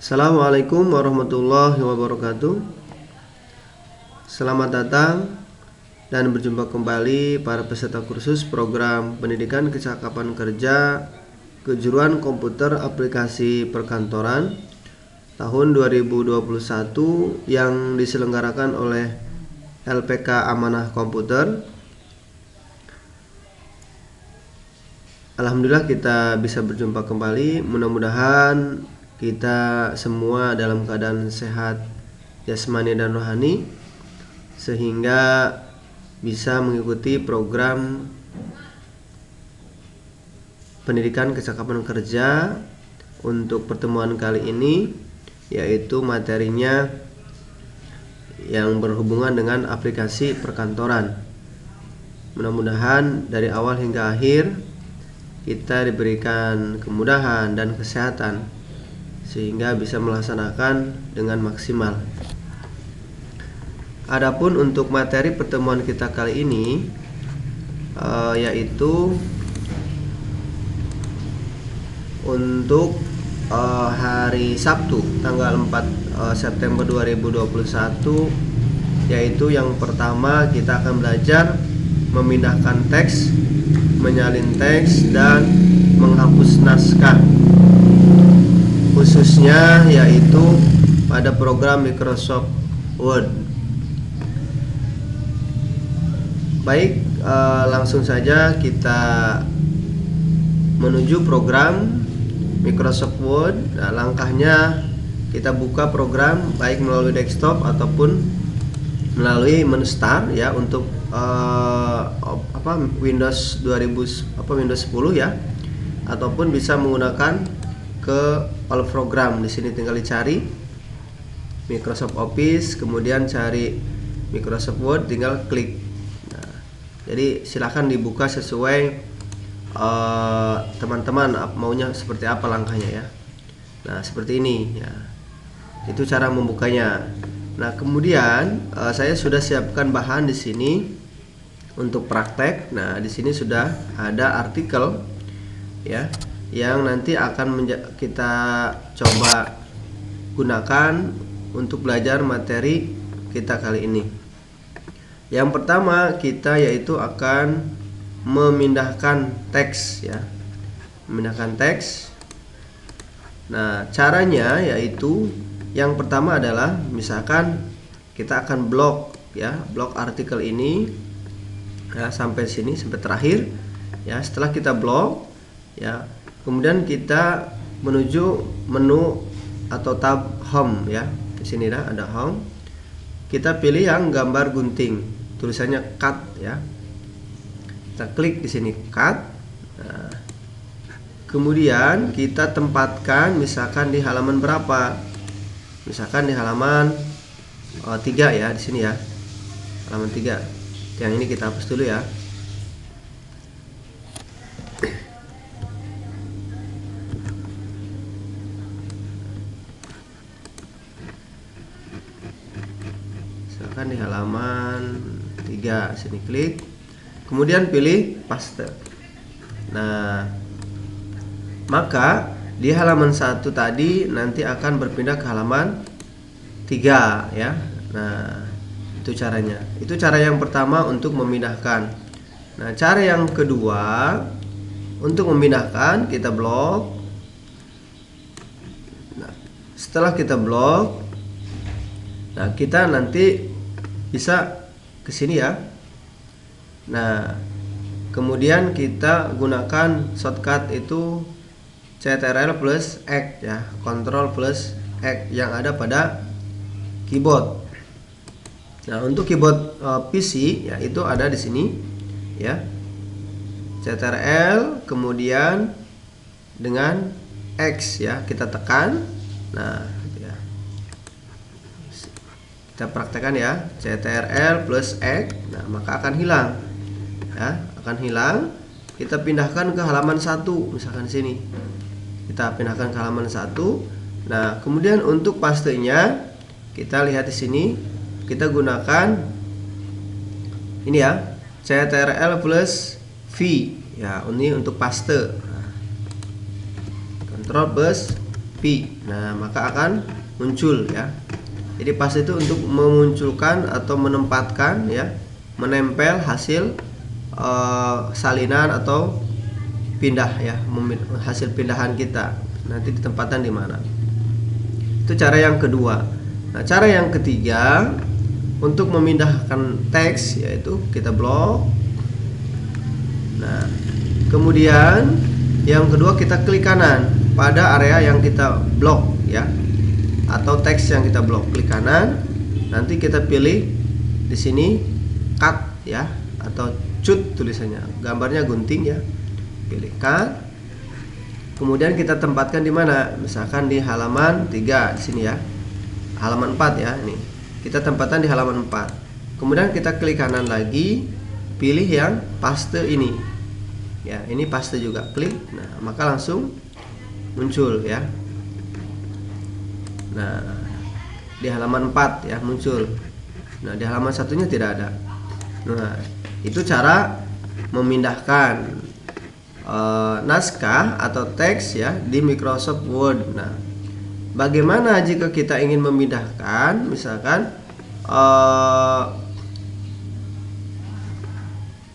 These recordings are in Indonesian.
Assalamualaikum warahmatullahi wabarakatuh. Selamat datang dan berjumpa kembali para peserta kursus program pendidikan kecakapan kerja kejuruan komputer aplikasi perkantoran tahun 2021 yang diselenggarakan oleh LPK Amanah Komputer. Alhamdulillah kita bisa berjumpa kembali. Mudah-mudahan kita semua dalam keadaan sehat jasmani dan rohani sehingga bisa mengikuti program pendidikan kecakapan kerja untuk pertemuan kali ini, yaitu materinya yang berhubungan dengan aplikasi perkantoran. Mudah-mudahan dari awal hingga akhir kita diberikan kemudahan dan kesehatan sehingga bisa melaksanakan dengan maksimal. Adapun untuk materi pertemuan kita kali ini yaitu untuk hari Sabtu tanggal 4 September 2021, yaitu yang pertama kita akan belajar memindahkan teks, menyalin teks, dan menghapus naskah, khususnya yaitu pada program Microsoft Word. Baik, langsung saja kita menuju program Microsoft Word. Nah, langkahnya kita buka program baik melalui desktop ataupun melalui menu start ya untuk Windows 2000 Windows 10 ya, ataupun bisa menggunakan ke all program. Di sini tinggal dicari Microsoft Office, kemudian cari Microsoft Word, tinggal klik. Nah, jadi silahkan dibuka sesuai teman-teman maunya seperti apa langkahnya ya. Nah, seperti ini ya. Itu cara membukanya. Nah, kemudian saya sudah siapkan bahan di sini untuk praktek. Nah, di sini sudah ada artikel ya yang nanti akan kita coba gunakan untuk belajar materi kita kali ini. Yang pertama kita yaitu akan memindahkan teks ya. Memindahkan teks. Nah, caranya yaitu yang pertama adalah misalkan kita akan blok ya, blok artikel ini ya, sampai sini sampai terakhir ya. Setelah kita blok ya, kemudian kita menuju menu atau tab home ya. Di sini dah ada home. Kita pilih yang gambar gunting, tulisannya cut ya. Kita klik di sini cut. Nah, kemudian kita tempatkan misalkan di halaman berapa? Misalkan di halaman 3 ya, di sini ya. Halaman 3. Yang ini kita hapus dulu ya. Misalkan di halaman 3, sini klik. Kemudian pilih paste. Nah, maka di halaman 1 tadi nanti akan berpindah ke halaman 3 ya. Nah, itu caranya. Itu cara yang pertama untuk memindahkan. Nah, cara yang kedua untuk memindahkan kita blok. Nah, setelah kita blok, nah kita nanti bisa ke sini ya. Nah, kemudian kita gunakan shortcut itu Ctrl plus X ya, Ctrl plus X yang ada pada keyboard. Nah, untuk keyboard PC ya itu ada di sini ya. Ctrl kemudian dengan X ya, kita tekan. Nah, ya. Kita praktekkan ya, Ctrl plus X. Nah, maka akan hilang. Ya, akan hilang. Kita pindahkan ke halaman 1 misalkan sini. Kita pindahkan ke halaman 1. Nah, kemudian untuk pastenya kita lihat di sini, kita gunakan ini ya, Ctrl plus V ya, ini untuk paste. Nah, Ctrl plus V. P. Nah, maka akan muncul ya. Jadi paste itu untuk memunculkan atau menempatkan ya, menempel hasil salinan atau pindah ya, hasil pindahan kita nanti ditempatkan di mana. Itu cara yang kedua. Nah, cara yang ketiga untuk memindahkan teks yaitu kita blok. Nah, kemudian yang kedua kita klik kanan pada area yang kita blok ya, atau teks yang kita blok. Klik kanan, nanti kita pilih di sini cut ya, atau cut tulisannya, gambarnya gunting ya. Pilih cut. Kemudian kita tempatkan di mana? Misalkan di halaman 3 di sini ya. Halaman 4 ya, ini. Kita tempatkan di halaman 4. Kemudian kita klik kanan lagi, pilih yang paste ini. Ya, ini paste juga, klik. Nah, maka langsung muncul ya. Nah, di halaman 4 ya muncul. Nah, di halaman satunya tidak ada. Nah, itu cara memindahkan naskah atau teks ya di Microsoft Word. Nah, bagaimana jika kita ingin memindahkan misalkan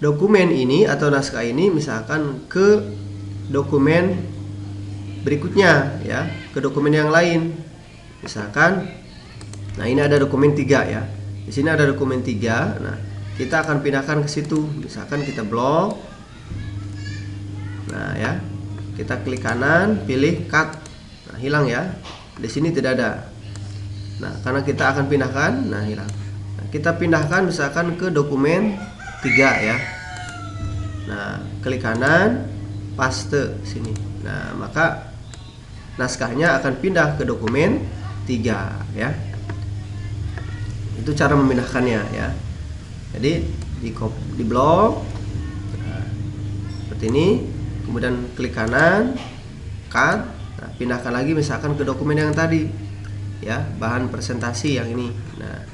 dokumen ini atau naskah ini misalkan ke dokumen berikutnya ya, ke dokumen yang lain. Misalkan nah ini ada dokumen 3 ya. Di sini ada dokumen 3. Nah, kita akan pindahkan ke situ. Misalkan kita blok. Nah, ya. Kita klik kanan, pilih cut. Nah, hilang ya. Di sini tidak ada. Nah, karena kita akan pindahkan, nah hilang. Nah, kita pindahkan misalkan ke dokumen 3 ya. Nah, klik kanan, paste sini. Nah, maka naskahnya akan pindah ke dokumen 3 ya. Itu cara memindahkannya ya. Jadi di blok nah, seperti ini, kemudian klik kanan, cut. Nah, pindahkan lagi misalkan ke dokumen yang tadi ya, bahan presentasi yang ini. Nah,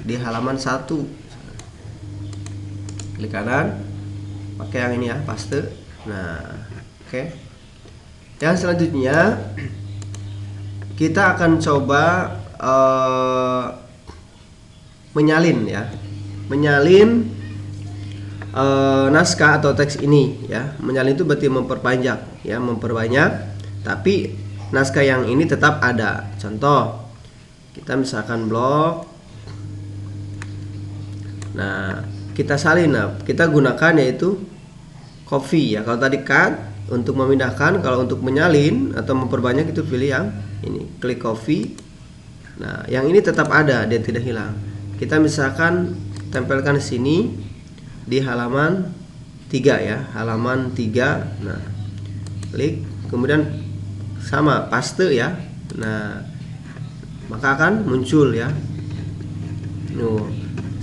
di halaman 1 klik kanan, pakai yang ini ya, paste. Nah, oke. Yang selanjutnya kita akan coba menyalin ya, menyalin naskah atau teks ini ya. Menyalin itu berarti memperbanyak ya, memperbanyak, tapi naskah yang ini tetap ada. Contoh, kita misalkan blok. Nah, kita salin. Nah, kita gunakan yaitu copy ya. Kalau tadi cut untuk memindahkan, kalau untuk menyalin atau memperbanyak itu pilih yang ini, klik copy. Nah, yang ini tetap ada, dia tidak hilang. Kita misalkan tempelkan di sini di halaman 3 ya, halaman 3. Nah, klik, kemudian sama paste ya. Nah, maka akan muncul ya.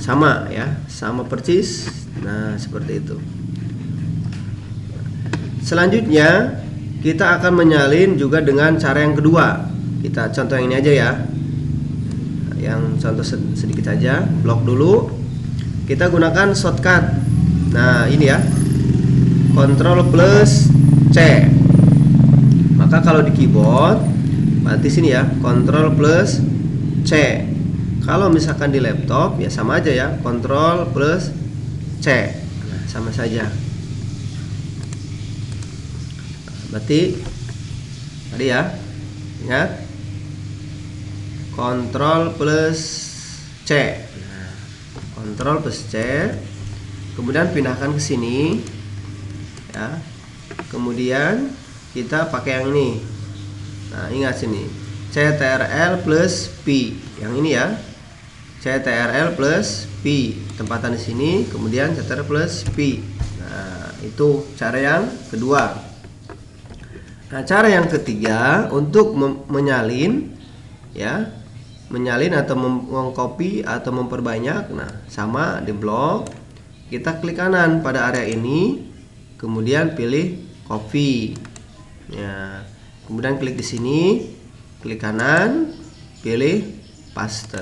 Sama ya, sama persis. Nah, seperti itu. Selanjutnya kita akan menyalin juga dengan cara yang kedua. Kita contoh yang ini aja ya. Yang contoh sedikit aja, blok dulu. Kita gunakan shortcut. Nah, ini ya. Ctrl plus C. Maka kalau di keyboard berarti sini ya, Ctrl plus C. Kalau misalkan di laptop ya sama aja ya, Ctrl plus C. Nah, sama saja. Berarti tadi ya, ingat Ctrl plus C. Nah, Ctrl plus C. Kemudian pindahkan ke sini ya. Kemudian kita pakai yang ini. Nah, ingat sini, CTRL plus P. Yang ini ya, CTRL plus P. Tempatan di sini, kemudian CTRL plus P. Nah, itu cara yang kedua. Nah, cara yang ketiga untuk menyalin ya, menyalin atau mengcopy atau memperbanyak. Nah, sama di blok, kita klik kanan pada area ini, kemudian pilih copy ya, kemudian klik di sini, klik kanan, pilih paste.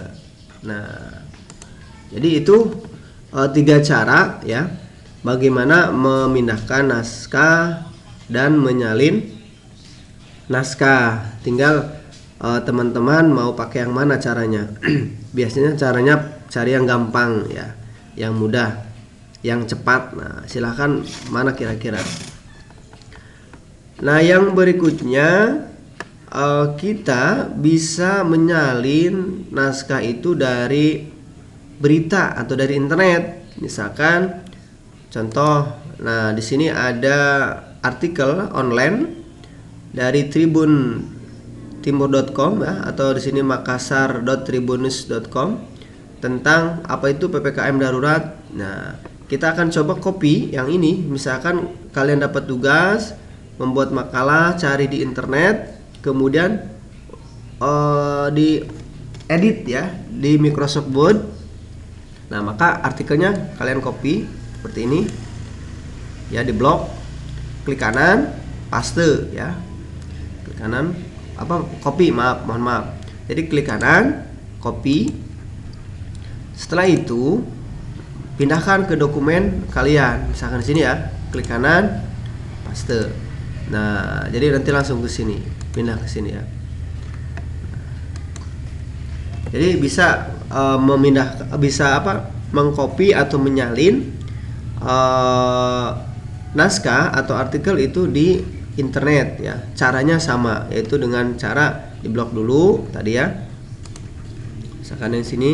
Nah, jadi itu 3 cara ya, bagaimana memindahkan naskah dan menyalin naskah. Tinggal teman-teman mau pakai yang mana caranya. Biasanya caranya cari yang gampang ya, yang mudah, yang cepat. Nah, silahkan mana kira-kira. Nah, yang berikutnya kita bisa menyalin naskah itu dari berita atau dari internet. Misalkan contoh, nah di sini ada artikel online dari tribuntimur.com ya, atau di sini makassar.tribunnews.com tentang apa itu PPKM darurat. Nah, kita akan coba copy yang ini. Misalkan kalian dapat tugas membuat makalah, cari di internet, kemudian di edit ya di Microsoft Word. Nah, maka artikelnya kalian copy seperti ini ya, di blok, klik kanan, paste ya, klik kanan copy, mohon maaf. Jadi klik kanan, copy. Setelah itu pindahkan ke dokumen kalian, misalkan di sini ya, klik kanan, paste. Nah, jadi nanti langsung ke sini, pindah ke sini ya. Jadi bisa mengcopy atau menyalin naskah atau artikel itu di internet ya. Caranya sama, yaitu dengan cara diblok dulu tadi ya. Misalkan yang sini.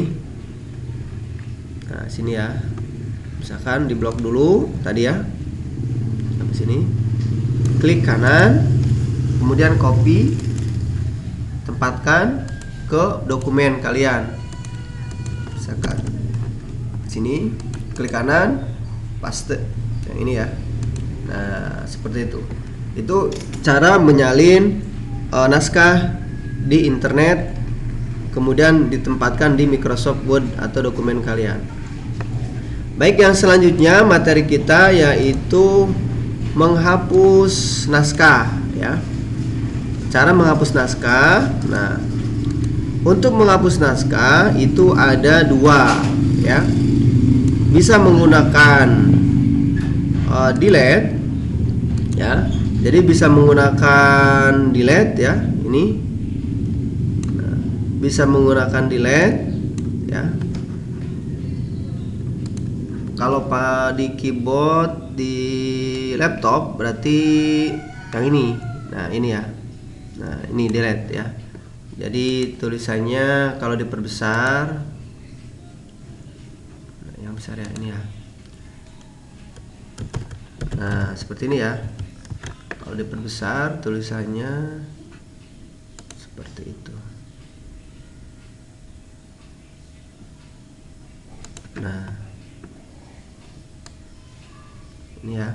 Nah, sini ya. Misalkan diblok dulu tadi ya. Sampai sini. Klik kanan, kemudian copy, tempatkan ke dokumen kalian. Misalkan sini, klik kanan, paste yang ini ya. Nah, seperti itu. Itu cara menyalin naskah di internet, kemudian ditempatkan di Microsoft Word atau dokumen kalian. Baik, yang selanjutnya materi kita yaitu menghapus naskah ya. Cara menghapus naskah. Nah, untuk menghapus naskah itu ada dua ya. Bisa menggunakan delete ya. Jadi bisa menggunakan delete ya, ini. Nah, bisa menggunakan delete ya. Kalau di keyboard di laptop berarti yang ini. Nah, ini ya. Nah, ini delete ya. Jadi tulisannya kalau diperbesar, nah, yang besar ya, ini ya. Nah, seperti ini ya. Kalau diperbesar tulisannya seperti itu. Nah, ini ya.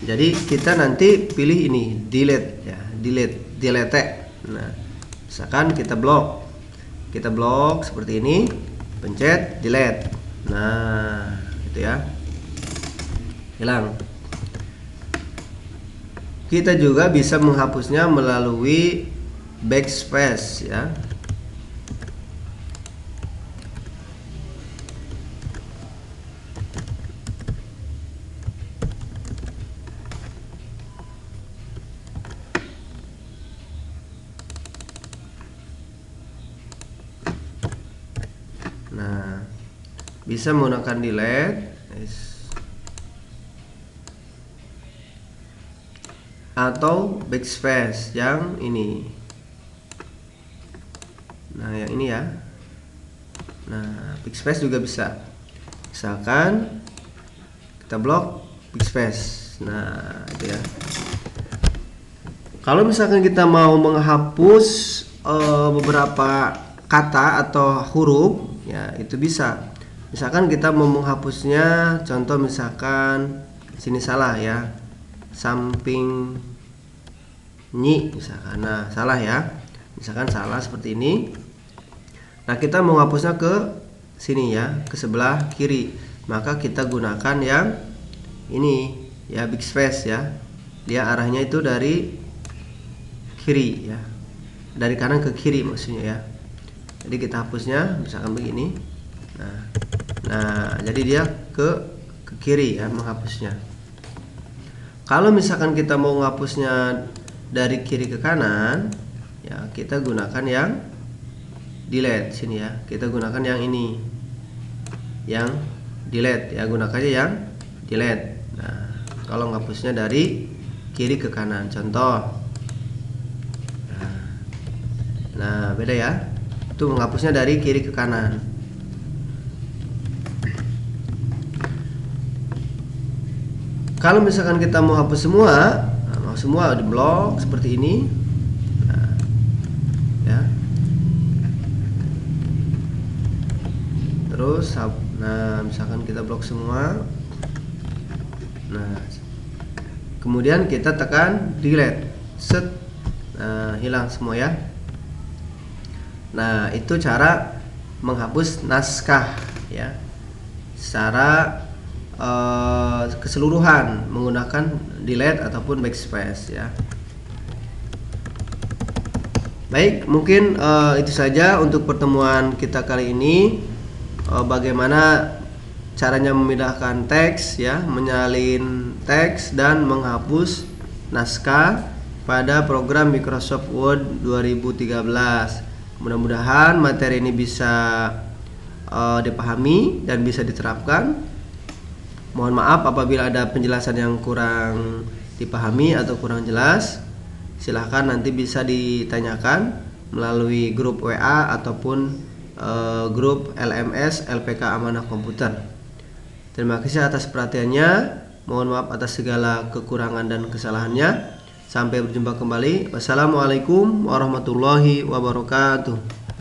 Jadi kita nanti pilih ini, delete ya, delete. Nah, misalkan kita blok seperti ini, pencet delete. Nah, itu ya, hilang. Kita juga bisa menghapusnya melalui backspace ya. Nah, bisa menggunakan delete atau backspace yang ini. Nah, yang ini ya. Nah, backspace juga bisa. Misalkan kita blok backspace. Nah, itu ya. Kalau misalkan kita mau menghapus beberapa kata atau huruf ya, itu bisa. Misalkan kita mau menghapusnya, contoh misalkan sini salah ya, samping nyi misalkan. Nah, salah ya, misalkan salah seperti ini. Nah, kita mau menghapusnya ke sini ya, ke sebelah kiri, maka kita gunakan yang ini ya, backspace ya. Dia arahnya itu dari kiri ya, dari kanan ke kiri maksudnya ya. Jadi kita hapusnya misalkan begini. Nah, jadi dia ke kiri ya menghapusnya. Kalau misalkan kita mau menghapusnya dari kiri ke kanan, ya kita gunakan yang delete sini ya. Kita gunakan yang ini, yang delete ya, gunakannya yang delete. Nah, kalau menghapusnya dari kiri ke kanan, contoh. Nah, beda ya. Itu menghapusnya dari kiri ke kanan. Kalau misalkan kita mau hapus semua, mau semua di blok seperti ini, ya. Terus, nah misalkan kita blok semua, nah kemudian kita tekan delete, set, nah hilang semua ya. Nah itu cara menghapus naskah ya, secara keseluruhan menggunakan delete ataupun backspace ya. Baik, mungkin itu saja untuk pertemuan kita kali ini. Bagaimana caranya memindahkan teks ya, menyalin teks dan menghapus naskah pada program Microsoft Word 2013. Mudah-mudahan materi ini bisa dipahami dan bisa diterapkan. Mohon maaf apabila ada penjelasan yang kurang dipahami atau kurang jelas. Silahkan nanti bisa ditanyakan melalui grup WA ataupun grup LMS LPK Amanah Komputer. Terima kasih atas perhatiannya. Mohon maaf atas segala kekurangan dan kesalahannya. Sampai berjumpa kembali. Wassalamualaikum warahmatullahi wabarakatuh.